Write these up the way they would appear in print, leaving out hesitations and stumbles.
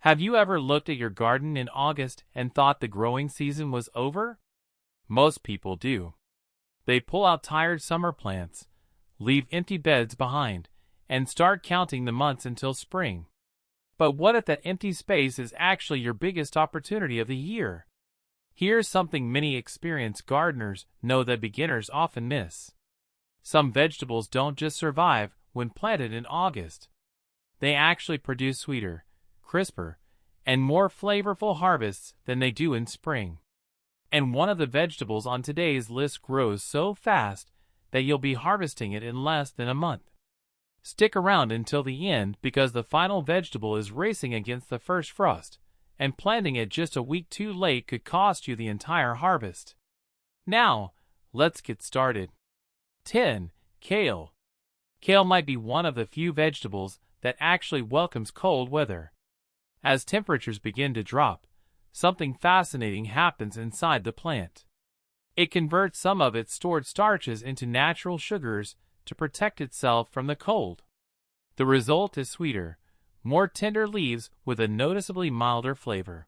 Have you ever looked at your garden in August and thought the growing season was over? Most people do. They pull out tired summer plants, leave empty beds behind, and start counting the months until spring. But what if that empty space is actually your biggest opportunity of the year? Here's something many experienced gardeners know that beginners often miss. Some vegetables don't just survive when planted in August. They actually produce sweeter, crisper, and more flavorful harvests than they do in spring. And one of the vegetables on today's list grows so fast that you'll be harvesting it in less than a month. Stick around until the end because the final vegetable is racing against the first frost, and planting it just a week too late could cost you the entire harvest. Now, let's get started. 10. Kale. Kale might be one of the few vegetables that actually welcomes cold weather. As temperatures begin to drop, something fascinating happens inside the plant. It converts some of its stored starches into natural sugars to protect itself from the cold. The result is sweeter, more tender leaves with a noticeably milder flavor.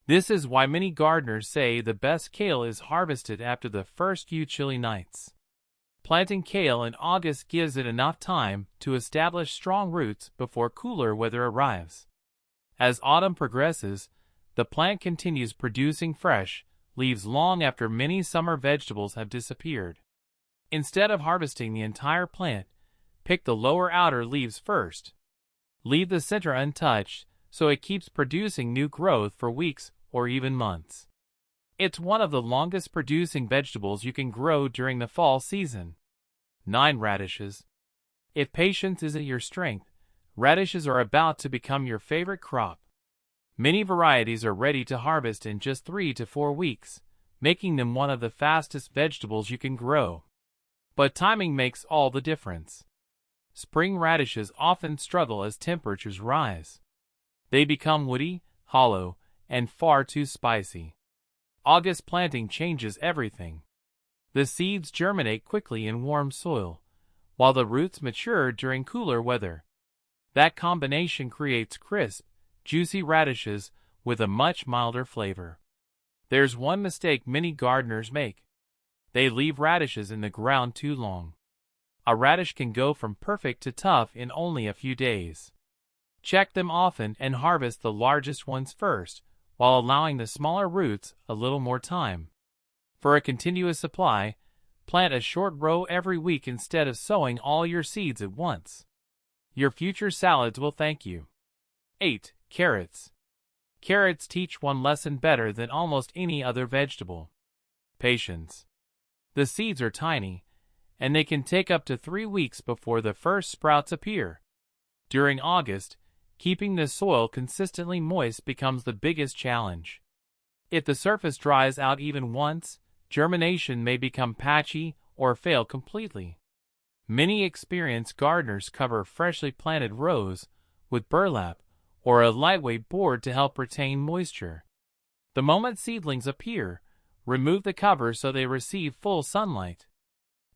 This is why many gardeners say the best kale is harvested after the first few chilly nights. Planting kale in August gives it enough time to establish strong roots before cooler weather arrives. As autumn progresses, the plant continues producing fresh leaves long after many summer vegetables have disappeared. Instead of harvesting the entire plant, pick the lower outer leaves first. Leave the center untouched so it keeps producing new growth for weeks or even months. It's one of the longest producing vegetables you can grow during the fall season. 9. Radishes. If patience isn't your strength, radishes are about to become your favorite crop. Many varieties are ready to harvest in just 3 to 4 weeks, making them one of the fastest vegetables you can grow. But timing makes all the difference. Spring radishes often struggle as temperatures rise. They become woody, hollow, and far too spicy. August planting changes everything. The seeds germinate quickly in warm soil, while the roots mature during cooler weather. That combination creates crisp, juicy radishes with a much milder flavor. There's one mistake many gardeners make. They leave radishes in the ground too long. A radish can go from perfect to tough in only a few days. Check them often and harvest the largest ones first, while allowing the smaller roots a little more time. For a continuous supply, plant a short row every week instead of sowing all your seeds at once. Your future salads will thank you. 8. Carrots. Carrots teach one lesson better than almost any other vegetable: patience. The seeds are tiny, and they can take up to 3 weeks before the first sprouts appear. During August, keeping the soil consistently moist becomes the biggest challenge. If the surface dries out even once, germination may become patchy or fail completely. Many experienced gardeners cover freshly planted rows with burlap or a lightweight board to help retain moisture. The moment seedlings appear, remove the cover so they receive full sunlight.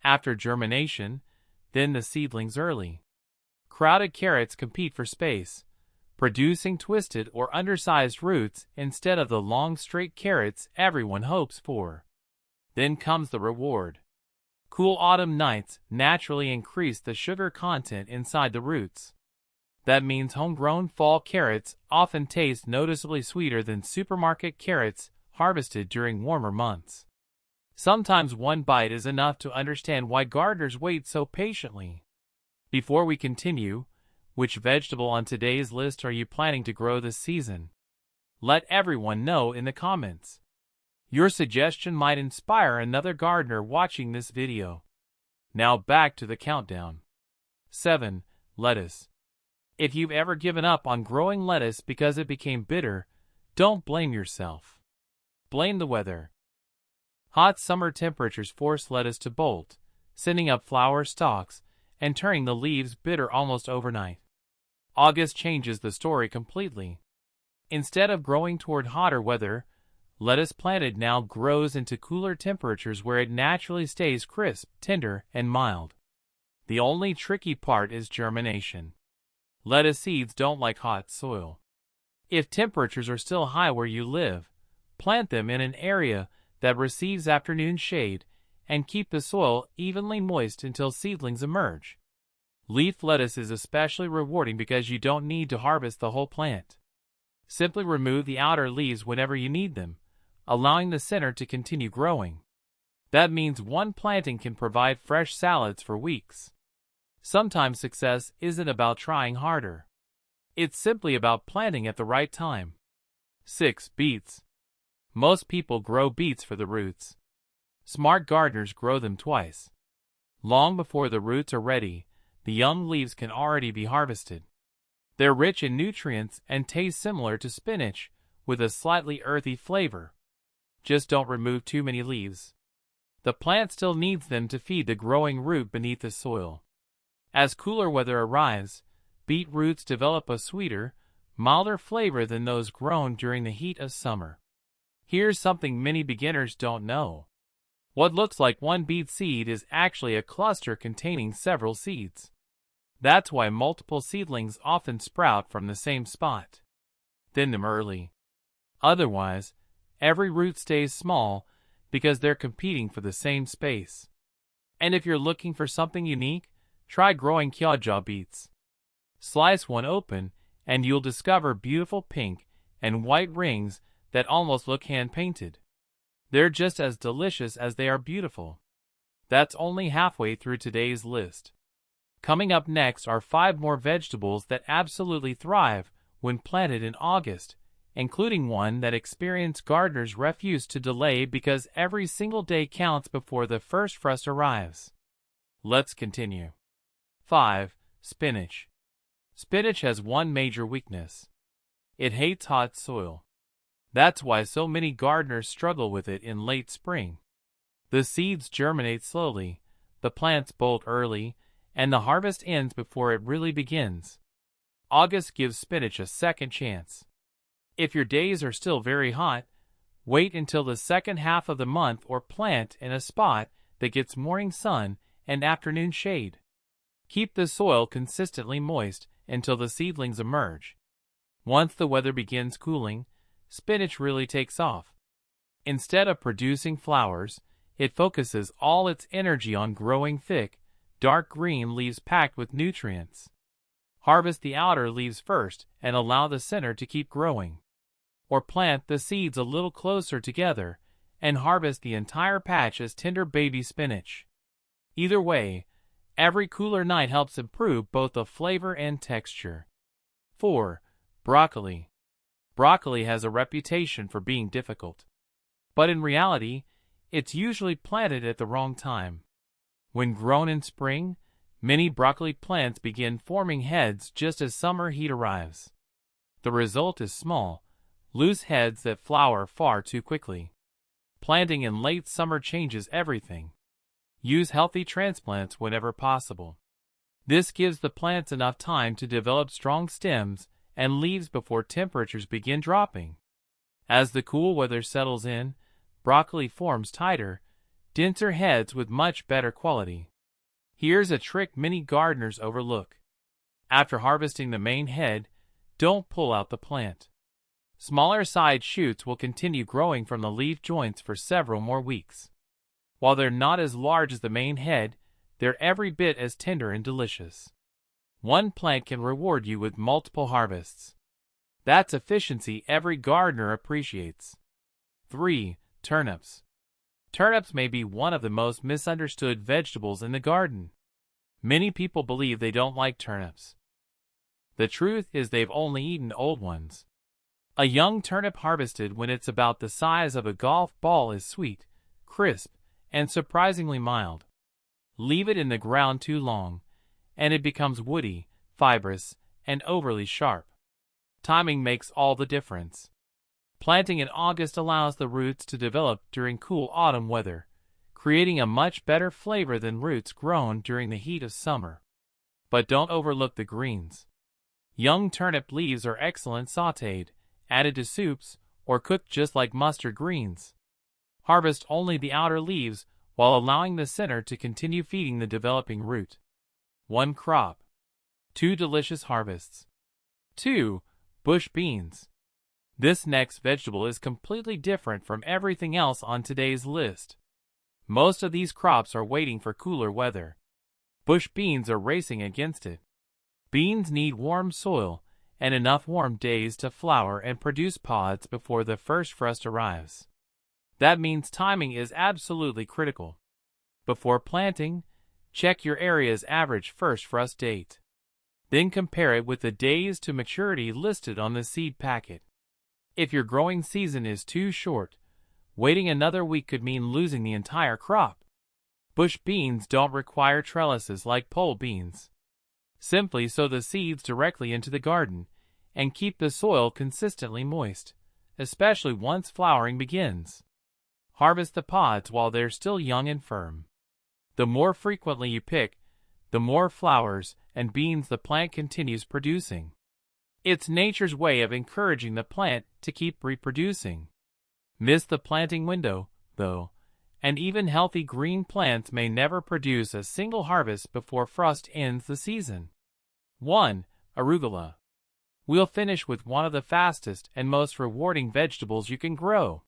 After germination, thin the seedlings early. Crowded carrots compete for space, producing twisted or undersized roots instead of the long straight carrots everyone hopes for. Then comes the reward. Cool autumn nights naturally increase the sugar content inside the roots. That means homegrown fall carrots often taste noticeably sweeter than supermarket carrots harvested during warmer months. Sometimes one bite is enough to understand why gardeners wait so patiently. Before we continue, which vegetable on today's list are you planning to grow this season? Let everyone know in the comments. Your suggestion might inspire another gardener watching this video. Now back to the countdown. 7. Lettuce. If you've ever given up on growing lettuce because it became bitter, don't blame yourself. Blame the weather. Hot summer temperatures force lettuce to bolt, sending up flower stalks and turning the leaves bitter almost overnight. August changes the story completely. Instead of growing toward hotter weather, lettuce planted now grows into cooler temperatures where it naturally stays crisp, tender, and mild. The only tricky part is germination. Lettuce seeds don't like hot soil. If temperatures are still high where you live, plant them in an area that receives afternoon shade and keep the soil evenly moist until seedlings emerge. Leaf lettuce is especially rewarding because you don't need to harvest the whole plant. Simply remove the outer leaves whenever you need them, allowing the center to continue growing. That means one planting can provide fresh salads for weeks. Sometimes success isn't about trying harder. It's simply about planting at the right time. 6. Beets. Most people grow beets for the roots. Smart gardeners grow them twice. Long before the roots are ready, the young leaves can already be harvested. They're rich in nutrients and taste similar to spinach, with a slightly earthy flavor. Just don't remove too many leaves. The plant still needs them to feed the growing root beneath the soil. As cooler weather arrives, beet roots develop a sweeter, milder flavor than those grown during the heat of summer. Here's something many beginners don't know. What looks like one beet seed is actually a cluster containing several seeds. That's why multiple seedlings often sprout from the same spot. Thin them early. Otherwise, every root stays small because they're competing for the same space. And if you're looking for something unique, try growing kyoja beets. Slice one open and you'll discover beautiful pink and white rings that almost look hand-painted. They're just as delicious as they are beautiful. That's only halfway through today's list. Coming up next are 5 more vegetables that absolutely thrive when planted in August, including one that experienced gardeners refuse to delay because every single day counts before the first frost arrives. Let's continue. 5. Spinach. Spinach has one major weakness. It hates hot soil. That's why so many gardeners struggle with it in late spring. The seeds germinate slowly, the plants bolt early, and the harvest ends before it really begins. August gives spinach a second chance. If your days are still very hot, wait until the second half of the month or plant in a spot that gets morning sun and afternoon shade. Keep the soil consistently moist until the seedlings emerge. Once the weather begins cooling, spinach really takes off. Instead of producing flowers, it focuses all its energy on growing thick, dark green leaves packed with nutrients. Harvest the outer leaves first and allow the center to keep growing. Or plant the seeds a little closer together and harvest the entire patch as tender baby spinach. Either way, every cooler night helps improve both the flavor and texture. 4. Broccoli. Broccoli has a reputation for being difficult. But in reality, it's usually planted at the wrong time. When grown in spring, many broccoli plants begin forming heads just as summer heat arrives. The result is small, loose heads that flower far too quickly. Planting in late summer changes everything. Use healthy transplants whenever possible. This gives the plants enough time to develop strong stems and leaves before temperatures begin dropping. As the cool weather settles in, broccoli forms tighter, denser heads with much better quality. Here's a trick many gardeners overlook. After harvesting the main head, don't pull out the plant. Smaller side shoots will continue growing from the leaf joints for several more weeks. While they're not as large as the main head, they're every bit as tender and delicious. One plant can reward you with multiple harvests. That's efficiency every gardener appreciates. 3. Turnips. Turnips may be one of the most misunderstood vegetables in the garden. Many people believe they don't like turnips. The truth is they've only eaten old ones. A young turnip harvested when it's about the size of a golf ball is sweet, crisp, and surprisingly mild. Leave it in the ground too long, and it becomes woody, fibrous, and overly sharp. Timing makes all the difference. Planting in August allows the roots to develop during cool autumn weather, creating a much better flavor than roots grown during the heat of summer. But don't overlook the greens. Young turnip leaves are excellent sautéed, added to soups, or cooked just like mustard greens. Harvest only the outer leaves while allowing the center to continue feeding the developing root. 1 crop. 2 delicious harvests. 2. Bush beans. This next vegetable is completely different from everything else on today's list. Most of these crops are waiting for cooler weather. Bush beans are racing against it. Beans need warm soil and enough warm days to flower and produce pods before the first frost arrives. That means timing is absolutely critical. Before planting, check your area's average first frost date. Then compare it with the days to maturity listed on the seed packet. If your growing season is too short, waiting another week could mean losing the entire crop. Bush beans don't require trellises like pole beans. Simply sow the seeds directly into the garden and keep the soil consistently moist, especially once flowering begins. Harvest the pods while they're still young and firm. The more frequently you pick, the more flowers and beans the plant continues producing. It's nature's way of encouraging the plant to keep reproducing. Miss the planting window, though, and even healthy green plants may never produce a single harvest before frost ends the season. 1. Arugula. We'll finish with one of the fastest and most rewarding vegetables you can grow.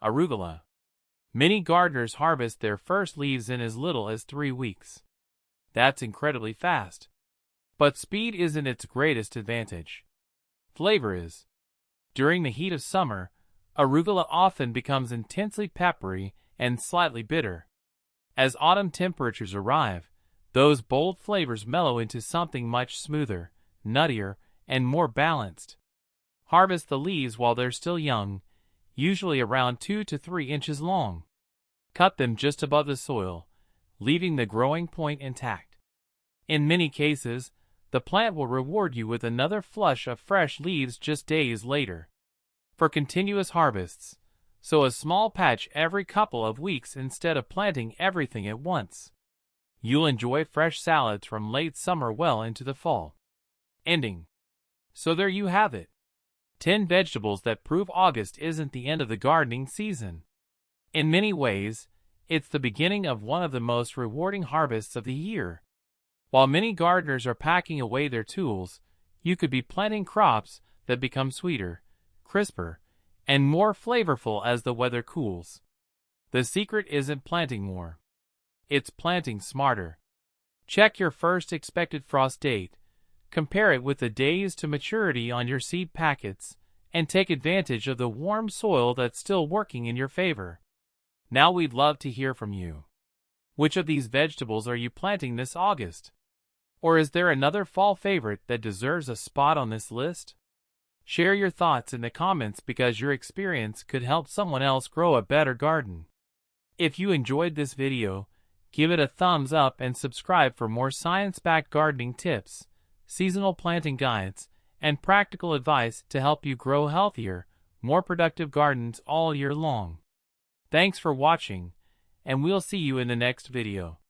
Arugula. Many gardeners harvest their first leaves in as little as 3 weeks. That's incredibly fast. But speed isn't its greatest advantage. Flavor is. During the heat of summer, arugula often becomes intensely peppery and slightly bitter. As autumn temperatures arrive, those bold flavors mellow into something much smoother, nuttier, and more balanced. Harvest the leaves while they're still young, usually around 2 to 3 inches long. Cut them just above the soil, leaving the growing point intact. In many cases, the plant will reward you with another flush of fresh leaves just days later. For continuous harvests, sow a small patch every couple of weeks instead of planting everything at once. You'll enjoy fresh salads from late summer well into the fall. Ending. So there you have it. 10 vegetables that prove August isn't the end of the gardening season. In many ways, it's the beginning of one of the most rewarding harvests of the year. While many gardeners are packing away their tools, you could be planting crops that become sweeter, crisper, and more flavorful as the weather cools. The secret isn't planting more. It's planting smarter. Check your first expected frost date, compare it with the days to maturity on your seed packets, and take advantage of the warm soil that's still working in your favor. Now we'd love to hear from you. Which of these vegetables are you planting this August? Or is there another fall favorite that deserves a spot on this list? Share your thoughts in the comments because your experience could help someone else grow a better garden. If you enjoyed this video, give it a thumbs up and subscribe for more science-backed gardening tips, seasonal planting guides, and practical advice to help you grow healthier, more productive gardens all year long. Thanks for watching, and we'll see you in the next video.